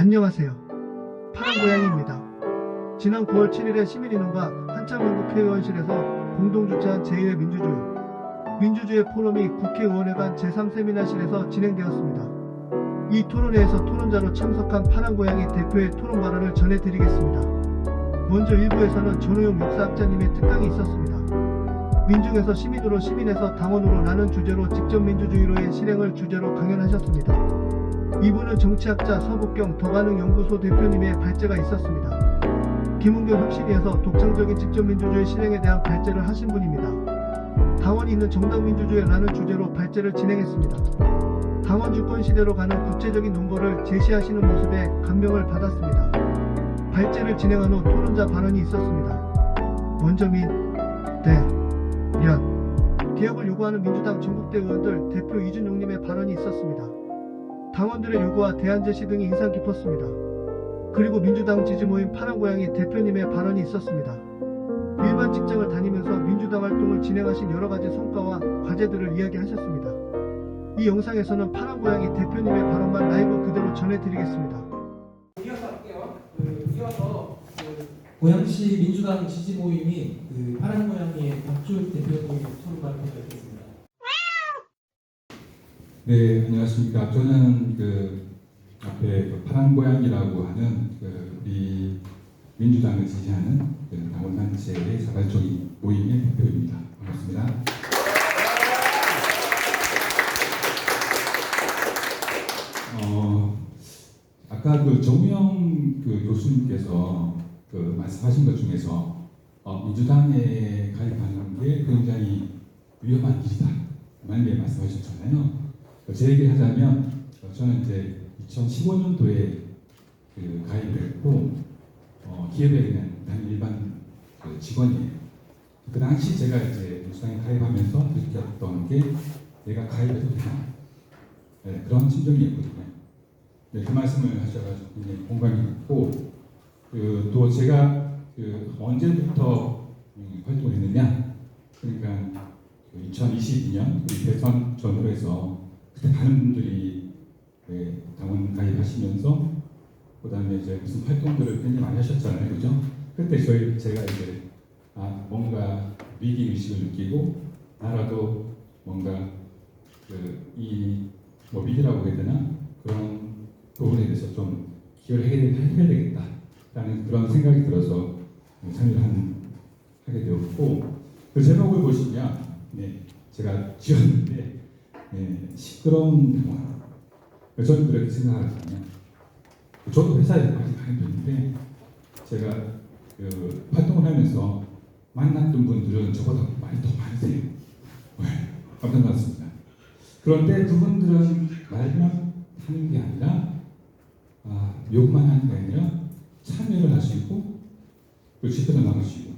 안녕하세요. 파란고양이입니다. 지난 9월 7일에 시민인원과 한창원국회의원실에서 공동주최한 제2회 민주주의 포럼이 국회의원회관 제3세미나실에서 진행되었습니다. 이 토론회에서 토론자로 참석한 파란고양이 대표의 토론 발언을 전해드리겠습니다. 먼저 일부에서는 전호용 역사학자님의 특강이 있었습니다. 민중에서 시민으로 시민에서 당원으로 라는 주제로 직접 민주주의로의 실행을 주제로 강연하셨습니다. 2부는 정치학자 서복경 더가능연구소 대표님의 발제가 있었습니다. 김은경 혁신위에서 독창적인 직접민주주의 실행에 대한 발제를 하신 분입니다. 당원이 있는 정당민주주의라는 주제로 발제를 진행했습니다. 당원 주권 시대로 가는 구체적인 논거를 제시하시는 모습에 감명을 받았습니다. 발제를 진행한 후 토론자 발언이 있었습니다. 먼저 개혁을 요구하는 민주당 전국대 의원들 대표 이준용님의 발언이 있었습니다. 당원들의 요구와 대안 제시 등이 인상 깊었습니다. 그리고 민주당 지지모임 파란고양이 대표님의 발언이 있었습니다. 일반 직장을 다니면서 민주당 활동을 진행하신 여러가지 성과와 과제들을 이야기하셨습니다. 이 영상에서는 파란고양이 대표님의 발언만 라이브 그대로 전해드리겠습니다. 이어서 할게요. 고양시 민주당 지지 모임이 파란고양이의 박주일 대표님의 토론 발표를 했습니다. 네, 안녕하십니까. 저는 앞에 파란고양이라고 하는 우리 민주당을 지지하는 당원단체의 자발적인 모임의 대표입니다. 반갑습니다. 아까 정우영 교수님께서 말씀하신 것 중에서 민주당에 가입하는 게 굉장히 위험한 일이다. 만약에 말씀하셨잖아요. 제 얘기를 하자면 저는 이제 2015년도에 가입을 했고 기업에 그냥 단일 일반 직원이에요. 그 당시 제가 이제 민주당에 가입하면서 느꼈던 게 내가 가입해도 되나? 네, 그런 심정이었거든요. 네, 그 말씀을 하셔가지고 굉장히 공감이 있고 또 제가 언제부터 활동을 했느냐? 그러니까 2022년 우리 대선 전후로 해서 그때 많은 분들이 당원 가입하시면서 그다음에 이제 무슨 활동들을 굉장히 많이 하셨잖아요, 그죠? 그때 제가 이제 뭔가 위기 의식을 느끼고 나라도 뭔가 위기라고 해야 되나 그런 부분에 대해서 좀 기여를 해야 되겠다라는 그런 생각이 들어서 참여를 하게 되었고 그 제목을 보시면 제가 지었는데 시끄러운 당원. 저는 그렇게 생각하거든요. 저도 회사에 많이 다녔는데 제가 활동을 하면서 만났던 분들은 저보다 많이 더 많으세요. 깜짝 놀랐습니다. 그런데 그분들은 말만 하는 게 아니라 욕만 하는 게 아니라 참여를 하시고 집회도 나가시고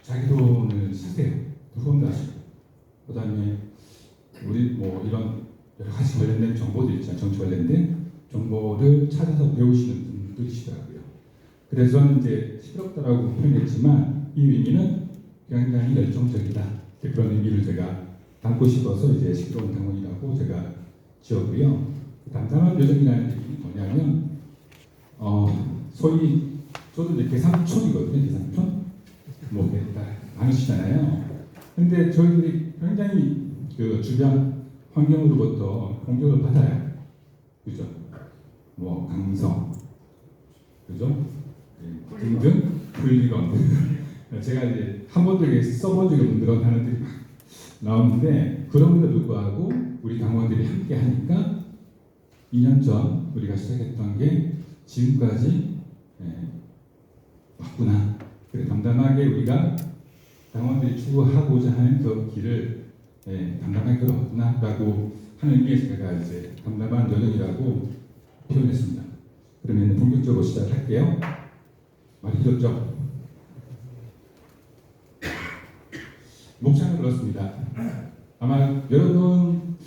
자기 돈을 쓰세요. 후원도 하시고 그 다음에 우리 이런 여러 가지 관련된 정보들 있잖아요. 정치 관련된 정보를 찾아서 배우시는 분들이시더라고요. 그래서 저는 이제 시끄럽다라고 표현했지만 이 의미는 굉장히 열정적이다. 그런 의미를 제가 담고 싶어서 이제 시끄러운 당원이라고 제가 지었고요. 담담한 요정이라는 얘기는 뭐냐면 소위 저도 이제 계산촌이거든요. 계산촌 많으시잖아요. 근데 저희들이 굉장히 주변 환경으로부터 공격을 받아요. 그죠? 강성, 그죠? 등등 분리건. 제가 이제 한 번도 써본 적이 없는 그런 단어들이 막 나오는데 그럼에도 불구하고 우리 당원들이 함께 하니까 2년 전 우리가 시작했던 게 지금까지 왔구나. 그래 담담하게 우리가 당원들이 추구하고자 하는 그 길을 담담하게 걸어왔구나라고 하는 의미에서 제가 이제 담담한 여정이라고 표현했습니다. 그러면 본격적으로 시작할게요. 많이 길었죠? 목차는 그렇습니다. 아마 여러분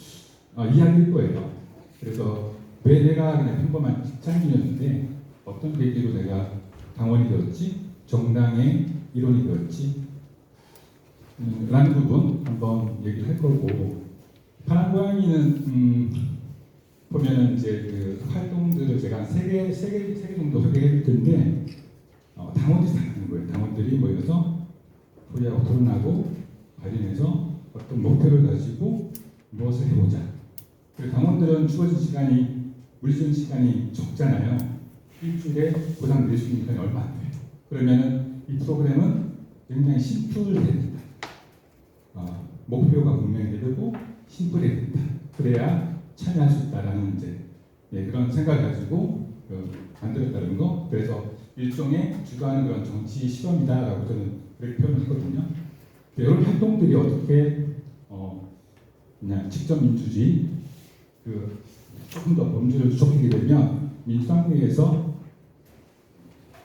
이야기일 거예요. 그래서 왜 내가 그냥 평범한 직장인이었는데 어떤 계기로 내가 당원이 되었지? 정당의 일원이 되었지? 라는 부분 한번 얘기를 할 거고 파란고양이는 보면은 이제 그 활동들을 제가 한 세 개 정도 소개해 드릴 텐데 당원들이 다 하는 거예요. 당원들이 모여서 소리하고 토론하고 발의해서 어떤 목표를 가지고 무엇을 해보자. 그리고 당원들은 주어진 시간이 물리적인 시간이 적잖아요. 일주일에 보상 수 있는 시간이 얼마 안 돼요. 그러면은 이 프로그램은 굉장히 심플해야 된다. 목표가 분명히 되고 심플해야 된다. 그래야 참여할 수 있다라는 이제 그런 생각을 가지고 만들었다는 거. 그래서 일종의 주도하는 그런 정치 실험이다라고 저는 그렇게 표현을 했거든요. 이런 활동들이 어떻게 그냥 직접 민주주의 조금 더 범주를 좁히게 되면 민주당 내에서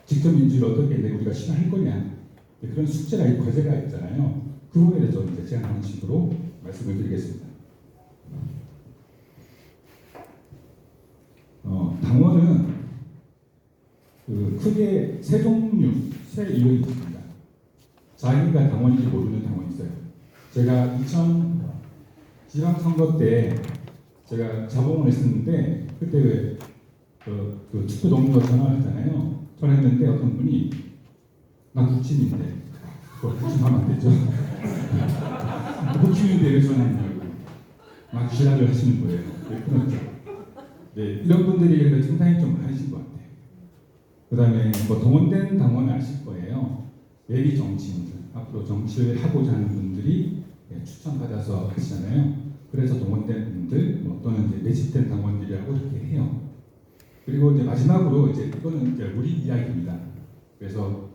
직접 민주주의를 어떻게 우리가 실현할 거냐 그런 숙제가 과제가 있잖아요. 그 부분에 대해서 이제 제안하는 식으로 말씀을 드리겠습니다. 당원은 크게 세 종류, 세 이론이 있습니다. 자기가 당원인지 모르는 당원이 있어요. 제가 2000 지방선거 때 제가 자봉을 했었는데 그때 왜 그 축구 동료가 전화를 했잖아요. 전화했는데 어떤 분이 나 국진인데 그거 국진하면 안 되죠. 국진인데 왜 전화했냐고 막 지랄을 하시는 거예요. 이런 분들이 상당히 좀 많으신 것 같아요. 그 다음에 동원된 당원을 아실 거예요. 예비 정치인들, 앞으로 정치를 하고자 하는 분들이 추천받아서 하시잖아요. 그래서 동원된 분들, 또는 이제 매집된 당원들이라고 이렇게 해요. 그리고 이제 마지막으로 이거는 이제 우리 이야기입니다. 그래서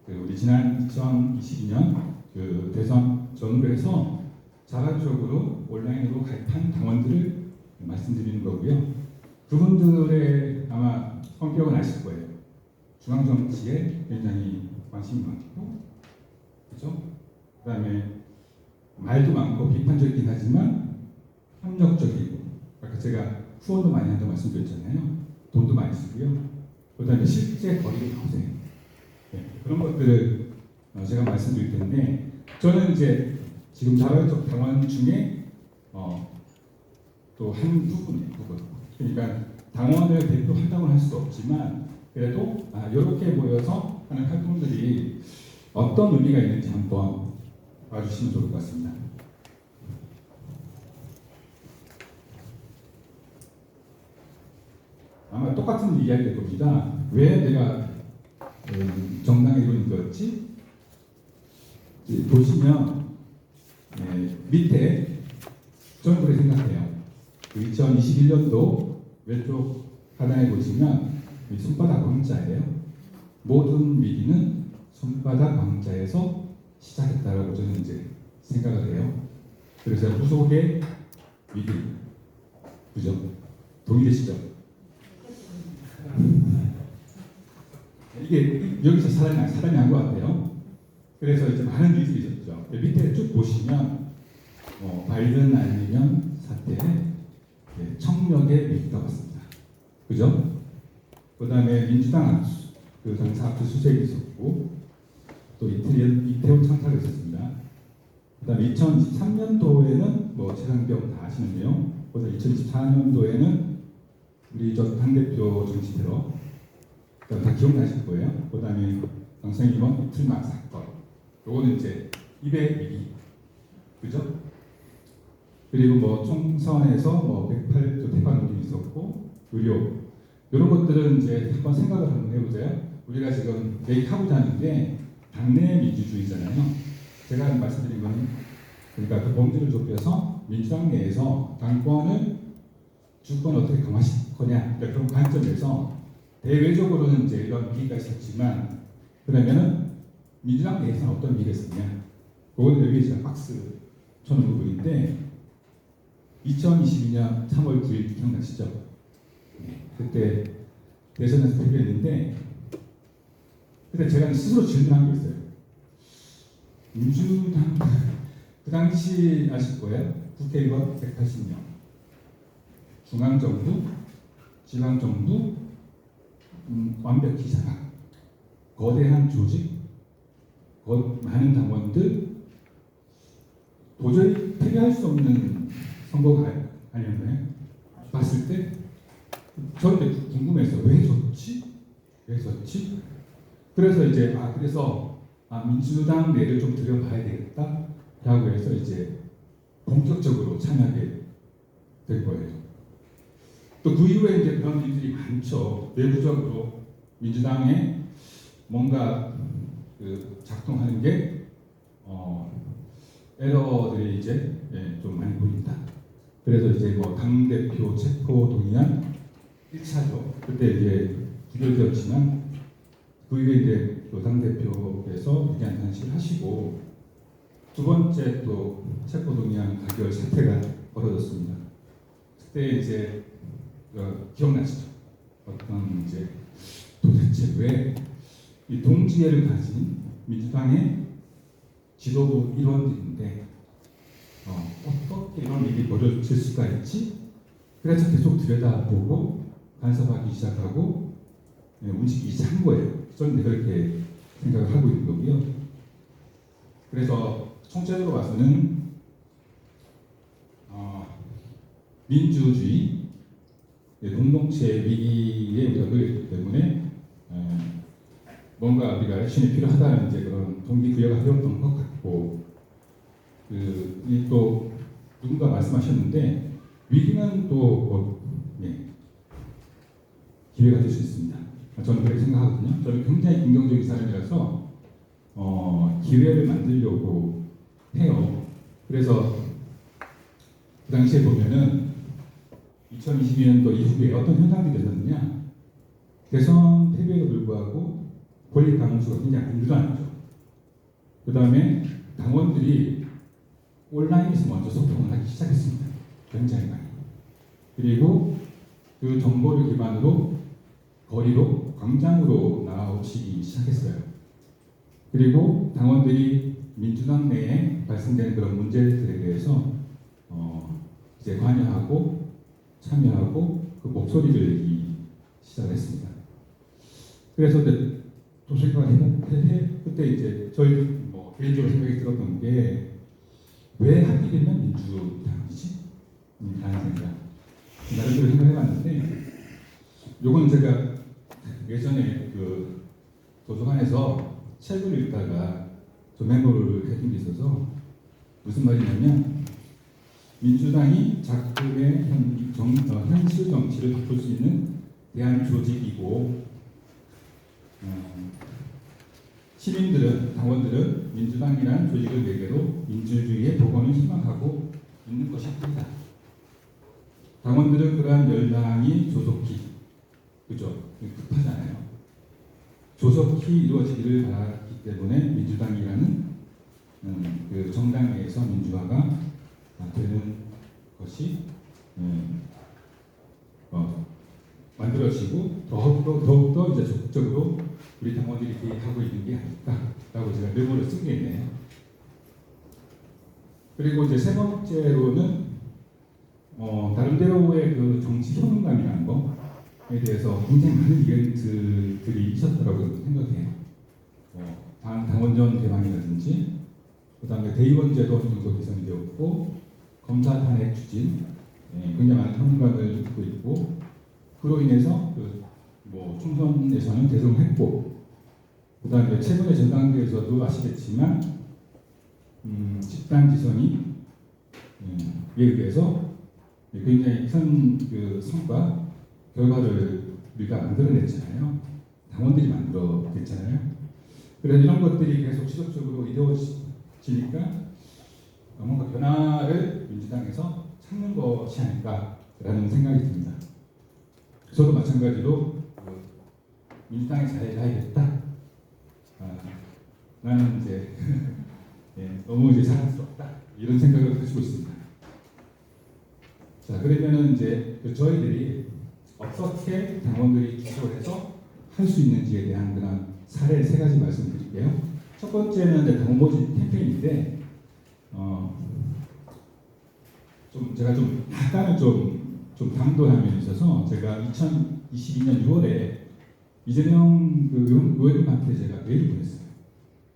우리 지난 2022년 대선 전후로 해서 자발적으로 온라인으로 가입한 당원들을 말씀드리는 거고요. 그분들의 아마 성격은 아실 거예요. 중앙 정치에 굉장히 관심이 많고, 그렇죠? 그다음에 말도 많고 비판적이긴 하지만 협력적이고, 아까 제가 후원도 많이 한다고 말씀드렸잖아요. 돈도 많이 쓰고요. 그다음에 실제 거리를 나오세요. 그런 것들을 제가 말씀드릴 텐데, 저는 이제 지금 자발적 당원 중에 또 한 부분. 그러니까 당원을 대표한다고 할 수 없지만 그래도 이렇게 모여서 하는 활동들이 어떤 의미가 있는지 한번 봐주시면 좋을 것 같습니다. 아마 똑같은 이야기일 겁니다. 왜 내가 정당의 이론이 되었지? 보시면 밑에 저는 그렇게 생각해요. 2021년도 왼쪽 하단에 보시면 손바닥 왕자예요. 모든 위기는 손바닥 왕자에서 시작했다라고 저는 이제 생각을 해요. 그래서 후속의 위기, 그죠? 동의되시죠? 이게 여기서 사람이 한 것 같아요. 그래서 이제 많은 일들이 있었죠. 밑에 쭉 보시면 바이든 알리면 사태, 청력의 위기가 왔습니다. 그죠? 그 다음에 민주당 당사 압수수색이 있었고, 또 이태원 창탈이 있었습니다. 그 다음에 2023년도에는 최상병 다 아시는데요. 그 다음에 2024년도에는 우리 당대표 정치 테러, 다 기억나실 거예요. 그 다음에 강성임원 이틀막 사건, 요거는 이제 200위기, 그죠? 그리고 총선에서 108조 태반 논의가 있었고, 의료, 이런 것들은 이제 한번 생각을 한번 해보세요. 우리가 지금 얘기하고자 하는데 당내 민주주의잖아요. 제가 말씀드린 건 그러니까 그 범주를 좁혀서 민주당 내에서 당권을 주권을 어떻게 강화시킬 거냐 그런 관점에서 대외적으로는 이제 이런 위기가 있었지만 그러면은 민주당 내에서는 어떤 위기가 있었냐? 그건 여기 제가 박스 쳐놓은 부분인데 2022년 3월 9일 기억나시죠? 그때 대선에서 투표했는데 그때 제가 스스로 질문한 게 있어요. 민주당 그 당시 아실 거예요. 국회의원 180명, 중앙정부, 지방정부 완벽히 장악, 거대한 조직, 많은 당원들, 도저히 패배할 수 없는 선거가 아니었나요? 봤을 때 저는 궁금해서 왜 졌지? 왜 졌지? 그래서 이제 민주당 내를 좀 들여봐야 되겠다라고 해서 이제 본격적으로 참여하게 된 거예요. 또 그 이후에 이제 그런 일들이 많죠. 내부적으로 민주당에 뭔가 작동하는 게 에러들이 이제 좀 많이 보인다. 그래서 이제 뭐 당대표 체포 동의안 1차죠. 그때 이제 부결되었지만 그 이후에 이제 또 당대표께서 무기한 단식을 하시고 두 번째 또 체포 동의안 가결 사태가 벌어졌습니다. 그때 이제 기억나시죠? 어떤 이제 도대체 왜 이 동지애를 가진 민주당의 지도부 일원들인데 어떻게 이런 일이 벌어질 수가 있지? 그래서 계속 들여다보고 간섭하기 시작하고 움직이기 시작한 거예요. 저는 그렇게 생각을 하고 있는 거고요. 그래서 총체적으로 봐서는 민주주의 공동체 위기에 우리가 놓였기 때문에 뭔가 우리가 액션이 필요하다는 이제 그런 동기부여가 되었던 것 같고 또 누군가 말씀하셨는데 위기는 또 기회가 될 수 있습니다. 저는 그렇게 생각하거든요. 저는 굉장히 긍정적인 사람이라서 기회를 만들려고 해요. 그래서 그 당시에 보면은 2022년도 이후에 어떤 현상이 되었느냐, 대선 패배에도 불구하고 권리 당수가 굉장히 안 늘어났죠. 그 다음에 당원들이 온라인에서 먼저 소통을 하기 시작했습니다. 굉장히 많이. 그리고 그 정보를 기반으로 거리로, 광장으로 나오시기 시작했어요. 그리고 당원들이 민주당 내에 발생되는 그런 문제들에 대해서 이제 관여하고 참여하고 그 목소리를 내기 시작했습니다. 그래서 또 생각을 해보면 그때 이제 저희 개인적으로 생각이 들었던 게 왜 하필이면 민주당이지? 라는 생각. 나름대로 생각해봤는데 요건 제가 예전에 그 도서관에서 책을 읽다가 좀 메모를 해둔 게 있어서 무슨 말이냐면 민주당이 작품의 현실 정치를 바꿀 수 있는 대한 조직이고 시민들은, 당원들은 민주당이라는 조직을 매개로 민주주의의 복원을 희망하고 있는 것입니다. 당원들은 그러한 열망이 조속히, 그죠? 급하잖아요. 조속히 이루어지기를 바랐기 때문에 민주당이라는 그 정당 내에서 민주화가 되는 것이 만들어지고 더욱더 이제 적극적으로 우리 당원들이 개입하고 있는 게 아닐까라고 제가 메모를 쓴 게 있네요. 그리고 이제 세 번째로는 나름대로의 그 정치 현무감이라는 거에 대해서 굉장히 많은 이벤트들이 있었다고 생각해요. 당원전 대망이라든지, 그 다음에 대의원제도 어느 정도 개선이 되었고, 검사 탄핵 추진, 굉장히 많은 현무감을 듣고 있고, 그로 인해서 총선에서는 대승했고, 그 다음에 최근의 전당대회에서도 아시겠지만 집단 지성이 예의해서 굉장히 큰 그 성과 결과를 우리가 만들어냈잖아요. 당원들이 만들어냈잖아요. 그래서 이런 것들이 계속 지속적으로 이루어지니까 뭔가 변화를 민주당에서 찾는 것이 아닐까라는 생각이 듭니다. 저도 마찬가지로 민주당에 잘해야겠다. 나는 이제 너무 이제 자랑스럽다 이런 생각을 가지고 있습니다. 자, 그러면은 이제 저희들이 어떻게 당원들이 주도해서 할 수 있는지에 대한 그런 사례 세 가지 말씀드릴게요. 첫 번째는 이제 당원모집 캠페인인데, 제가 약간은 좀 당돌한 면이 있어서 제가 2022년 6월에 이재명 의원님한테 제가 메일을 보냈어요.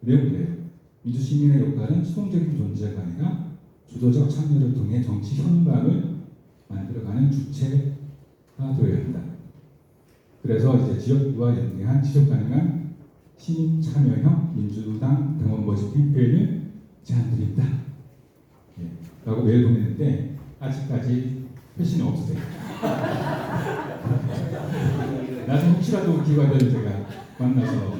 내용이 그래요. 민주시민의 역할은 수동적인 존재가 아니라 주도적 참여를 통해 정치 현장을 만들어가는 주체가 되어야 한다. 그래서 이제 지역과 연계한 지속 가능한 시민 참여형 민주당 당원 모집 캠페인을 제안드립니다. 예, 라고 메일 보냈는데 아직까지 회신이 없으세요. 나중에 혹시라도 기회가 되면 제가 만나서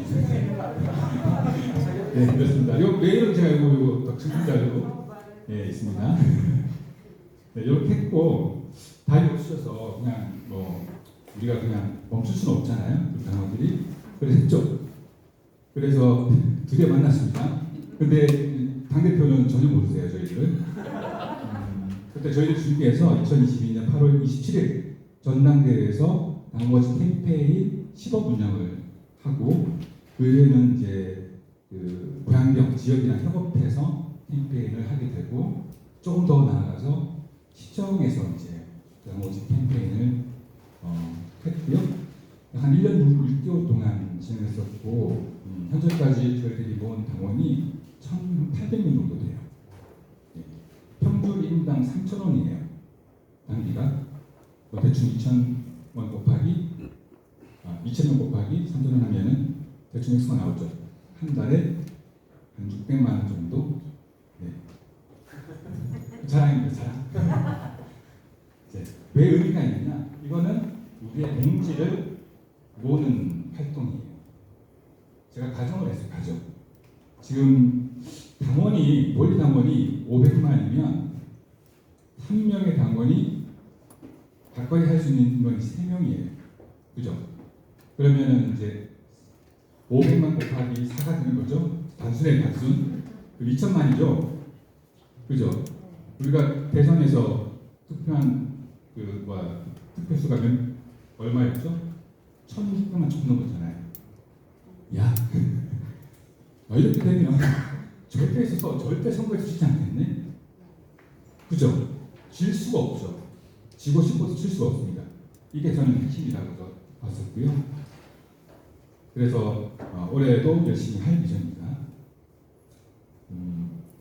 네, 그렇습니다. 요 메일은 제가 이거 증빙자료로 예, 있습니다. 네, 이렇게 했고 답이 없으셔서 그냥 뭐 우리가 그냥 멈출 수는 없잖아요. 그 당원들이 그래서 했죠. 그래서 드디어 만났습니다. 근데 당대표는 전혀 모르세요, 저희들은. 그때 저희들 준비해서 2022년 8월 27일 전당대회에서 당원지 캠페인 10억 운영을 하고 그 후에는 이제 그 고양병 지역이랑 협업해서 캠페인을 하게 되고 조금 더 나아가서 시청에서 이제 당원지 캠페인을 했고요. 한 1년 6개월 동안 진행했었고 현재까지 저희들이 모은 당원이 1,800명 정도 돼요. 평균 인당 3,000원이에요. 단비가 대충 2,000원 곱하기 2,000원 곱하기 3,000원 하면은 대충 액수가 나오죠. 한 달에 한 600만 원 정도. 네. 자랑입니다, 자랑. 왜 의미가 있느냐? 이거는 우리의 동지를 모으는 활동이에요. 제가 가정을 했어요, 가정. 지금 당원이, 원리 당원이 500만이면 한 명의 당원이 가까이 할 수 있는 건 3명이에요. 그죠? 그러면은 이제 500만 곱하기 4가 되는 거죠? 단순의 단순. 2천만이죠? 그죠? 우리가 대선에서 투표한 투표수가 얼마였죠? 1,600만 조금 넘었잖아요. 야, 이렇게 되면 절대 선거에서 지지 않겠네? 그죠? 질 수가 없죠. 지고 싶어서 질 수가 없습니다. 이게 저는 핵심이라고 봤었고요. 그래서 올해도 열심히 할 예정입니다.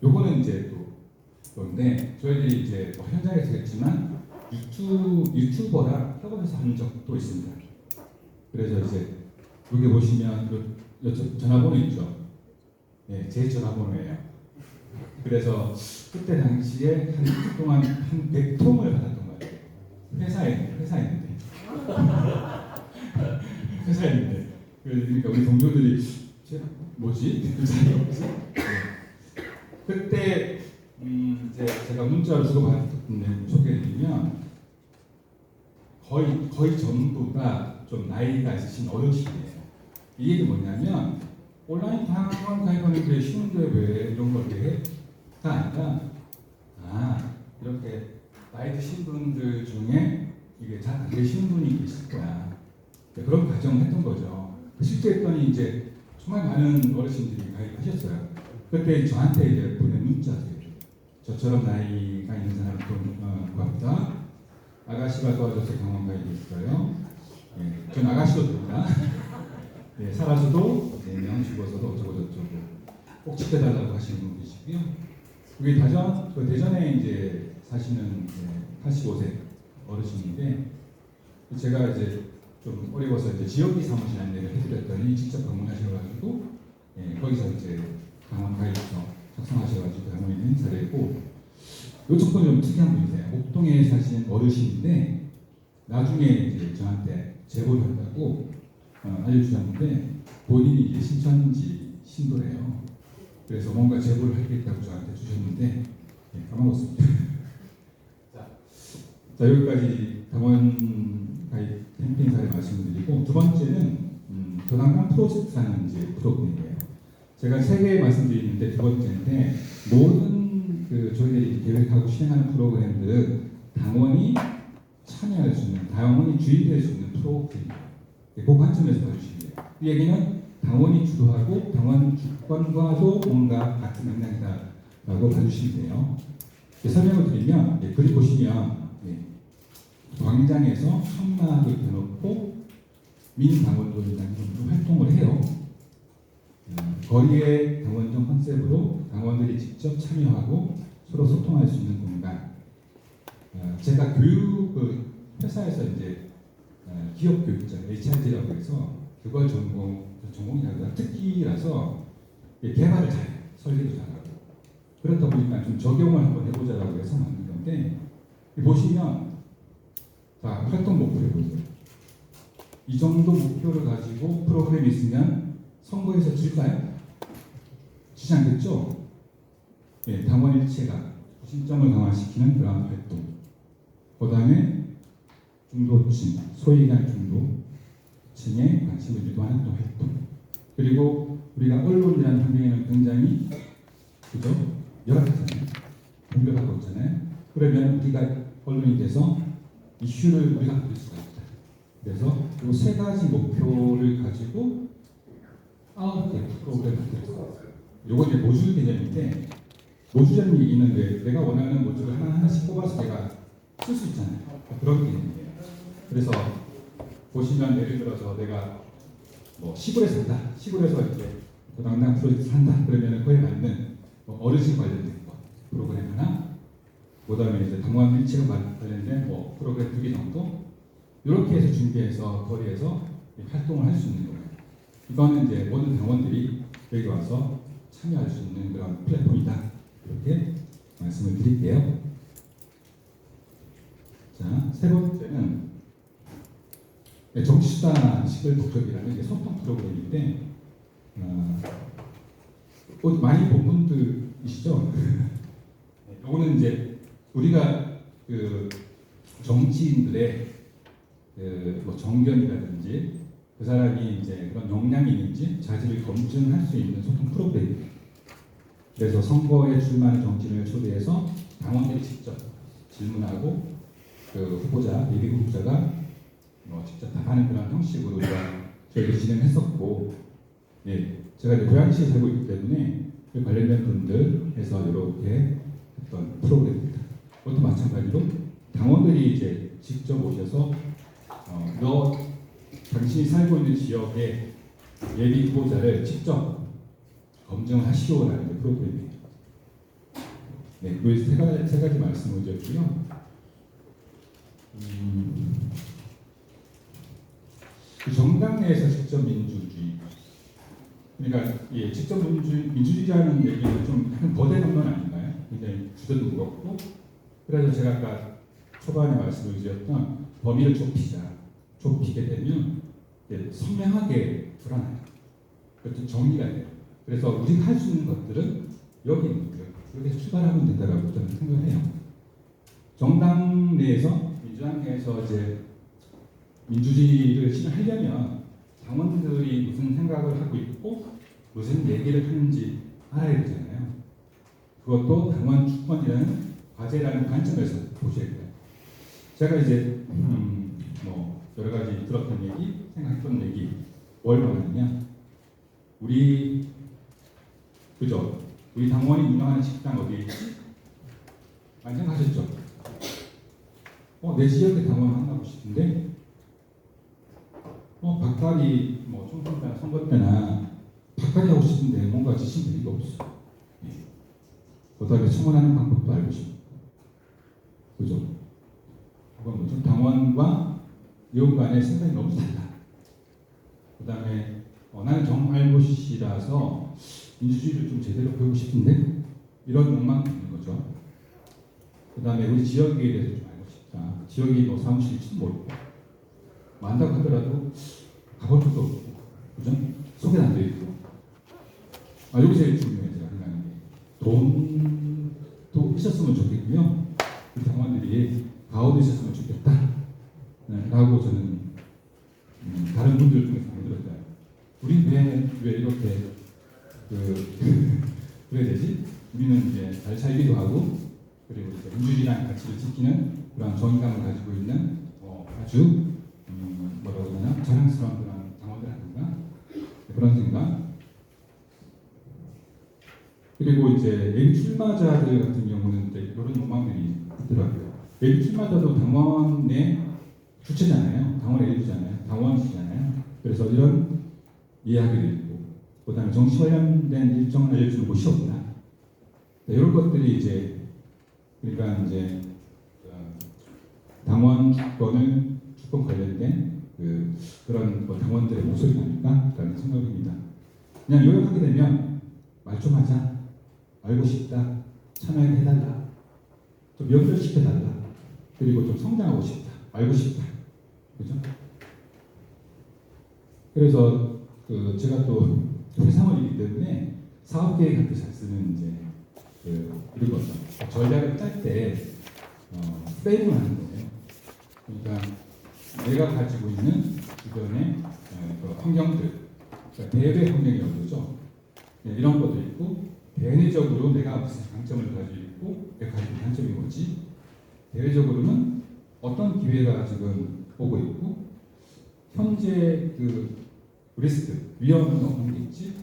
요거는 이제 또 그런데 저희들이 이제 현장에서 했지만 유튜버랑 협업해서 한 적도 있습니다. 그래서 이제 여기 보시면 전화번호 있죠? 네, 제 전화번호예요. 그래서 그때 당시에 한 주 동안 한 100통을 받았던 것 같아요. 회사였는데. 그러니까 우리 동료들이 뭐지? 그때 이제 제가 문자로 주고받았는데 소개해드리면 거의 전부가 좀 나이가 있으신 어르신이에요. 이 얘기 뭐냐면 온라인 당원 가입하는 게 쉬운데 왜 이런 걸 해?가 아니라 이렇게 나이 드신 분들 중에 이게 잘 안 되시는 분이 계실 거야. 그런 과정을 했던 거죠. 실제 했더니 이제 정말 많은 어르신들이 가입하셨어요. 그때 저한테 이제 보낸 문자들이 저처럼 나이가 있는 사람 구합니다. 아가씨가 도와줘서 당원 가입했어요. 예, 전 아가씨도 됩니다. 네, 살아서도 4명, 죽어서도 어쩌고저쩌고 꼭 지켜달라고 하시는 분 계시고요. 우리 대전에 이제 사시는 85세 어르신인데 제가 이제 좀 어려워서 이제 지역기 사무실 안내를 해드렸더니 직접 방문하셔가지고 거기서 이제 당원 가입서 작성하셔가지고 당원인 행사를 했고 이 조건이 좀 특이한 분이세요. 목동에 사시는 어르신인데 나중에 이제 저한테 제보를 한다고 알려주셨는데 본인이 이제 신천지 신도래요. 그래서 뭔가 제보를 하겠다고 저한테 주셨는데 까먹었습니다. 자 여기까지 당원 가입 캠페인 사례 말씀드리고 두 번째는 도당강 프로젝트라는 이제 프로그램이에요. 제가 3개 말씀드리는데 두 번째인데 모든 저희들이 계획하고 시행하는 프로그램들은 당원이 참여할 수 있는, 당원이 주입할 수 있는 프로그램이에요. 그 관점에서 봐주시면 돼요. 이 얘기는 당원이 주도하고 당원 주권과도 뭔가 같은 맥락이다라고 봐주시면 돼요. 설명을 드리면 그림 보시면 광장에서 천막을 펴놓고 민당원들이 활동을 해요. 거리의 당원정 컨셉으로 당원들이 직접 참여하고 서로 소통할 수 있는 공간. 제가 회사에서 이제 기업 교육자 HRD라고 해서 그걸 전공이라고 특기라서 개발을 잘해, 설계도 잘하고 그렇다 보니까 좀 적용을 한번 해보자라고 해서 만든 건데 보시면 자 활동 목표를 보세요. 이 정도 목표를 가지고 프로그램이 있으면 선거에서 질까요? 지지 않겠죠? 예, 당원 일체가 신점을 강화시키는 그러한 활동. 그 다음에 중도층, 소위 얘기하는 중도층에 관심을 유도하는 또 활동. 그리고 우리가 언론이라는 환경에는 굉장히 그죠? 열악하잖아요. 공격하고 있잖아요. 그러면 우리가 언론이 돼서 이슈를 우리가 부릴 수가 있다. 그래서 이 세 가지 목표를 가지고 9개 프로그램을 만들었어요. 요거 이제 모듈 개념인데 모듈이라는 얘기 있는데 내가 원하는 모듈을 하나씩 뽑아서 내가 쓸 수 있잖아요. 그런 개념이에요. 그래서 보시면 예를 들어서 내가 뭐 시골에 산다. 시골에서 이제 당당 프로젝트 산다. 그러면 그에 맞는 뭐 어르신 관련된 거 프로그램 하나, 그다음에 이제 당원 일체가 관련된 뭐 프로그램 2개 정도 이렇게 해서 준비해서 거리에서 활동을 할 수 있는 거예요. 이거는 이제 모든 당원들이 여기 와서 참여할 수 있는 그런 플랫폼이다. 이렇게 말씀을 드릴게요. 자, 세 번째는 정치수다 식을 독점이라는 소통 프로그램인데 많이 본 분들이시죠? 이거는 이제 우리가 그 정치인들의 뭐 정견이라든지 그 사람이 이제 그런 역량이 있는지 자질을 검증할 수 있는 소통 프로그램이에요. 그래서 선거에 출마하는 정치인을 초대해서 당원들이 직접 질문하고 그 후보자, 예비 후보자가 직접 답하는 그런 형식으로 우리가 저희가 진행했었고, 예, 제가 이제 고양시에 살고 있기 때문에 그 관련된 분들 해서 이렇게 했던 프로그램입니다. 그것도 마찬가지로 당원들이 이제 직접 오셔서 너 당신이 살고 있는 지역의 예비 후보자를 직접 검증을 하시오라는 프로그램이에요. 네, 그 세 가지 말씀을 드렸고요. 그 정당 내에서 직접 민주주의, 그러니까 예, 직접 민주주의라는 얘기는 좀 거대한 건 아닌가요? 굉장히 주제도 무겁고, 그래서 제가 아까 초반에 말씀을 드렸던 범위를 좁히게 되면 선명하게 드러나요. 그것도 정리가 돼요. 그래서 우리가 할 수 있는 것들은 여기 있는 거예요. 여기서 출발하면 된다고 저는 생각을 해요. 정당 내에서, 민주당 내에서 이제 민주주의를 실현하려면 당원들이 무슨 생각을 하고 있고 무슨 얘기를 하는지 알아야 되잖아요. 그것도 당원 주권이라는 과제라는 관점에서 보셔야 돼요. 제가 이제 뭐 여러 가지 들었던 얘기, 생각했던 얘기 뭘 말하느냐? 그죠? 우리 당원이 운영하는 식당 어디에 있지? 많이 생각하셨죠? 내 지역에 당원 만나고 싶은데 박달이 뭐 총선 때나 선거 때나 박달이 하고 싶은데 뭔가 지침들이 없어. 예. 그다음에 청원하는 방법도 알고 싶고, 그죠? 그건 뭐죠? 당원과 의원 간의 생각이 너무 달라. 그다음에 나는 정알못이라서 민주주의를 좀 제대로 배우고 싶은데 이런 욕망이 있는 거죠. 그다음에 우리 지역에 대해서 좀 알고 싶다. 지역이 뭐 사무실이 뭐 많다고 하더라도 가볼 적도 없고, 그죠? 소개도 안 돼 있고. 여기 제일 중요해요. 제가 생각하는 게 돈도 있었으면 좋겠고요. 우리 당원들이 가오도 있었으면 좋겠다. 네, 라고 저는 다른 분들 중에서 많이 들었어요. 우리 왜 이렇게 그래야 되지? 우리는 이제 잘 살기도 하고, 그리고 이제 민주주의라는 가치를 지키는 그런 정의감을 가지고 있는 아주 뭐라고 그러나 자랑스러운 그런 당원들 아닌가, 그런 생각. 그리고 이제 예비 출마자들 같은 경우는 이제 이런 욕망들이 있더라고요. 예비 출마자도 당원의 주체잖아요. 당원의 일부잖아요. 당원이잖아요. 그래서 이런 이야기를 있고, 그다음에 정치 관련된 일정을 알려주는 곳이 없나. 네, 이런 것들이 이제 그러니까 이제 당원 주권 관련된 그런 당원들의 목소리가 아닐까라는 생각입니다. 그냥 요약하게 되면 말 좀 하자, 알고 싶다, 참여를 해달라, 좀 연결시켜달라, 그리고 좀 성장하고 싶다, 알고 싶다, 그죠? 그래서 제가 또 회사원이기 때문에 사업 계획할 때 잘 쓰는 이제 이런 거죠. 전략을 짤 때 프레임을 하는 거예요. 그러니까 내가 가지고 있는 주변의 환경들, 그러니까 대외 환경이 어떠죠? 이런 것도 있고, 대내적으로 내가 무슨 강점을 가지고 있고, 내가 가지고 있는 단점이 뭐지? 대외적으로는 어떤 기회가 지금 오고 있고, 현재 리스크, 위험은 어떤 게 있지?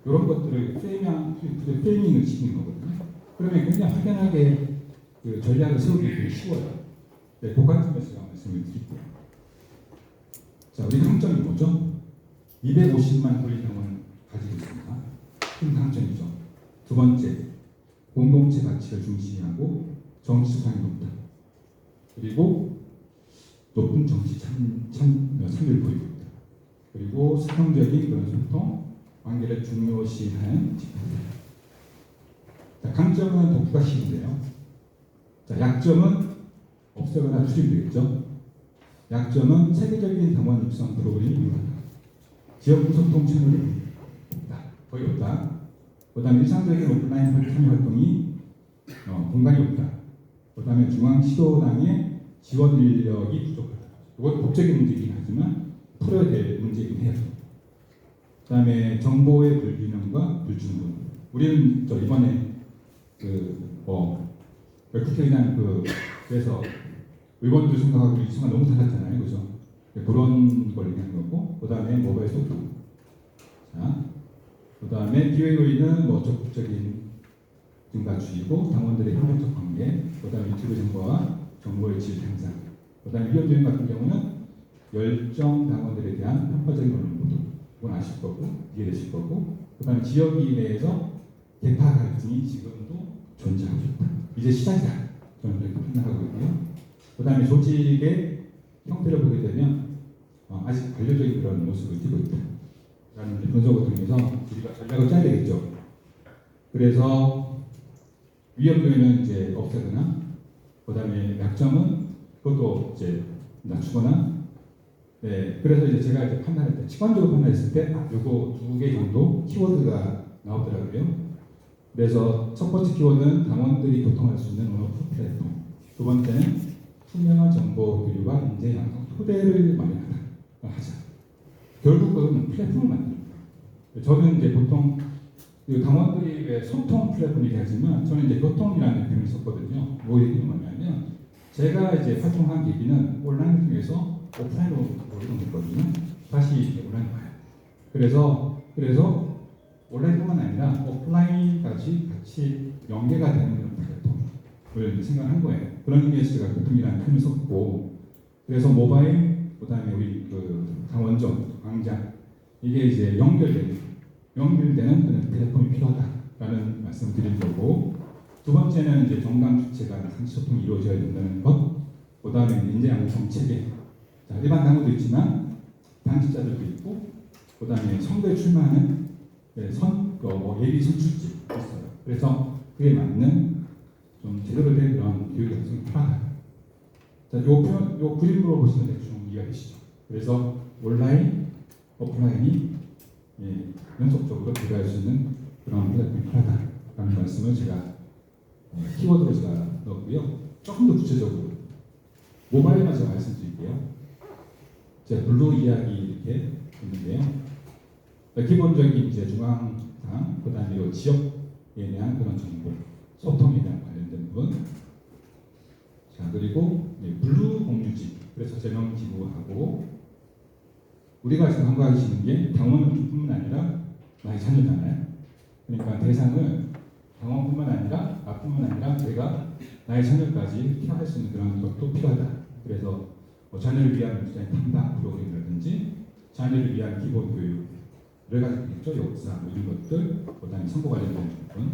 이런 것들을 프레이밍을 시키는 거거든요. 그러면 굉장히 확연하게 전략을 세우기 되게 쉬워요. 네, 그 관점에서 제가 말씀을 드릴게요. 자, 우리 강점이 뭐죠? 250만 도리병을 가지고 있습니다. 큰 강점이죠. 두 번째, 공동체 가치를 중시하고 정치 수상이 높다. 그리고 높은 정치 참여를 보이고 있다. 그리고 수평적인 그런 소통, 관계를 중요시하는 집단이다. 자, 강점은 독후가 쉬운데요. 자, 약점은 없애거나 줄이면 되겠죠. 약점은 세계적인 당원 육성 프로그램이 유효하다. 지역 구소통 채널이 없다. 거의 없다. 그 다음에 일상적인 오프라인 참여 활동이 공간이 없다. 그 다음에 중앙시도당의 지원 인력이 부족하다. 이건 법적인 문제이긴 하지만 풀어야 될 문제이긴 해요. 그 다음에 정보의 불균형과 불충분. 우리는 이번에 국회의장 그래서 의원들 생각하고 우리 생각 너무 달랐잖아요, 그죠? 그런 걸 얘기하는 거고, 그 다음에 모바일 소통. 자, 그 다음에 기회로인은 적극적인 증가주의고, 당원들의 협력적 관계, 그 다음에 유튜브 정보와 정보의 질 향상, 그 다음에 위험적인 같은 경우는 열정 당원들에 대한 편파적인 언론 보도. 그건 아실 거고, 이해되실 거고, 그 다음에 지역위 내에서 개파 갈등이 지금도 존재하고 있다. 이제 시작이다. 저는 그렇게 판단하고 있고요. 그 다음에 조직의 형태를 보게 되면 아직 관료적인 그런 모습을 띠고 있다. 라는 분석을 통해서 우리가 전략을 짜야 되겠죠. 그래서 위험도에는 이제 없애거나, 그 다음에 약점은 그것도 이제 낮추거나, 네, 그래서 이제 제가 이제 판단할 때, 직관적으로 판단했을 때, 요거 2개 정도 키워드가 나오더라고요. 그래서 첫 번째 키워드는 당원들이 교통할 수 있는 언어 플랫폼. 두 번째는 투명한 정보 교류와 인재 양성 토대를 하자. 결국은 플랫폼을 만듭니다. 저는 이제 보통 당원들이 왜 소통 플랫폼 얘기하지만 저는 이제 교통이라는 표현을 썼거든요. 뭐 얘기는 뭐냐면 제가 이제 활동한 계기는 온라인 중에서 오프라인으로 이동했거든요. 다시 온라인 와요. 그래서 온라인뿐만 아니라 오프라인까지 같이 연계가 되는 그런 플랫폼을 생각한 거예요. 그런 의미에서 제가 교통이라는 표현을 썼고, 그래서 모바일, 그 다음에 우리 강원점, 광장, 이게 이제 연결되는 그런 플랫폼이 필요하다라는 말씀을 드린 거고, 두 번째는 이제 정당 주체가 상시 소통이 이루어져야 된다는 것, 그 다음에 인재 양성 체계. 자, 일반 당원도 있지만 당직자들도 있고, 그 다음에 선거에 출마하는 예비 선출직이 있어요. 그래서 그에 맞는 좀 제대로 된 그런 교육 양성이 필요하다. 자, 요 그림으로 보시면 대충 이해가 되시죠. 그래서 온라인, 오프라인이 연속적으로 들어갈 수 있는 그런 플랫폼이 필요하다라는 말씀을 제가 키워드로 제가 넣었고요. 조금 더 구체적으로 모바일만 제가 말씀드릴게요. 제가 블루 이야기 이렇게 있는데요. 기본적인 이제 중앙당, 그 다음에 지역에 대한 그런 정보, 소통에 대한 관련된 부분. 자, 그리고 블루 공유지, 그래서 제명 기부하고, 우리가 지금 한가하시는 게 당원뿐만 아니라 나의 자녀잖아요. 그러니까 대상을 당원뿐만 아니라 나뿐만 아니라 내가 나의 자녀까지 케어할 수 있는 그런 것도 필요하다. 그래서 자녀를 위한 탐방 프로그램이라든지 자녀를 위한 기본 교육 여러 가지 있죠. 역사 이런 것들, 그 다음에 선거 관련된 부분,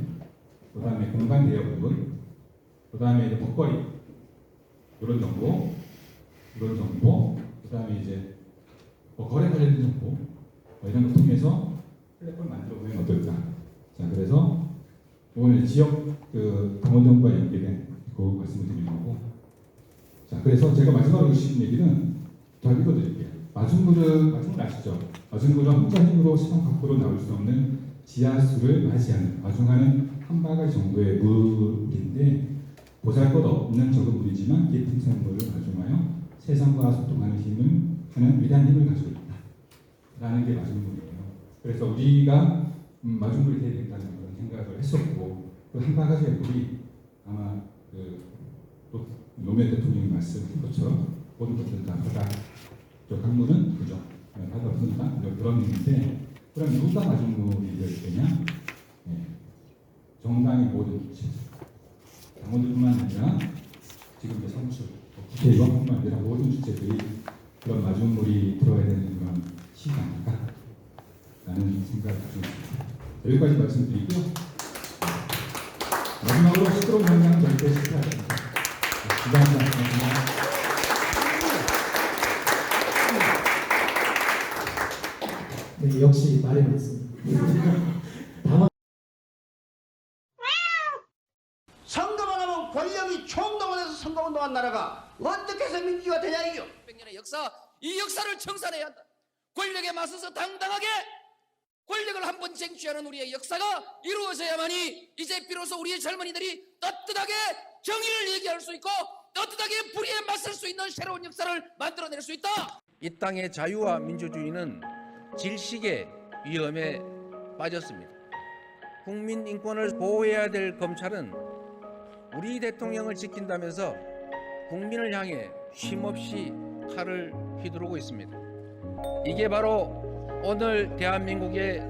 그 다음에 공간 대여 부분, 그 다음에 먹거리 이런 정보, 그 다음에 이제 거래 관련된 정보 이런 걸 통해서 플랫폼을 만들어 보면 어떨까? 자, 그래서 오늘 지역 당원정부와 연계된 그 말씀을 드리는 거고, 자, 그래서 제가 마지막으로 싶은 얘기는 더 읽어드릴게요. 마중물 아시죠? 마중물은 혼자 힘으로 시장 밖으로 나올 수 없는 지하수를 맞이하는, 마중하는 한 바가지 정도의 물인데 보잘것없는 적은 물이지만 깊은 샘물을 마중하여 세상과 소통하는 하는 위대한 힘을 가지고 있다 라는 게 마중물이에요. 그래서 우리가 마중물이 되어야 된다는 그런 생각을 했었고, 그 한 바가지의 물이 아마 노무현 대통령이 말씀한 것처럼 모든 것들은 다 바다, 강물은 그죠? 바다 없는다 그런 의미인데, 그럼 누가 마중물이 될 때냐? 정당의 모든 주체, 당원들뿐만 아니라 지금 이제 사무실, 국회의원뿐만 아니라 모든 주체들이 그런 마중물이 들어야 되는 그런 시기 아닐까 라는 생각을 가지고 있습니다. 여기까지 말씀드리고요. 마지막으로 시끄러운 현상은 절대 실패하지 않습니다. 감사합니다. 네, 역시 말이 많습니다. 다만 선거만 하면 권력이 총동원해서 선거운동한 나라가 어떻게 해서 민주주의가 되냐 이겨. 100년의 역사, 이 역사를 청산해야 한다. 권력에 맞서서 당당하게 권력을 한번 쟁취하는 우리의 역사가 이루어져야만이 이제 비로소 우리의 젊은이들이 떳떳하게 정의를 얘기할 수 있고 떳떳하게 불의에 맞설 수 있는 새로운 역사를 만들어낼 수 있다. 이 땅의 자유와 민주주의는 질식의 위험에 빠졌습니다. 국민 인권을 보호해야 될 검찰은 우리 대통령을 지킨다면서 국민을 향해 쉼없이 칼을 휘두르고 있습니다. 이게 바로 오늘 대한민국의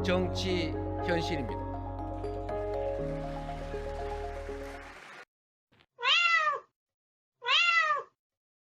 정치 현실입니다.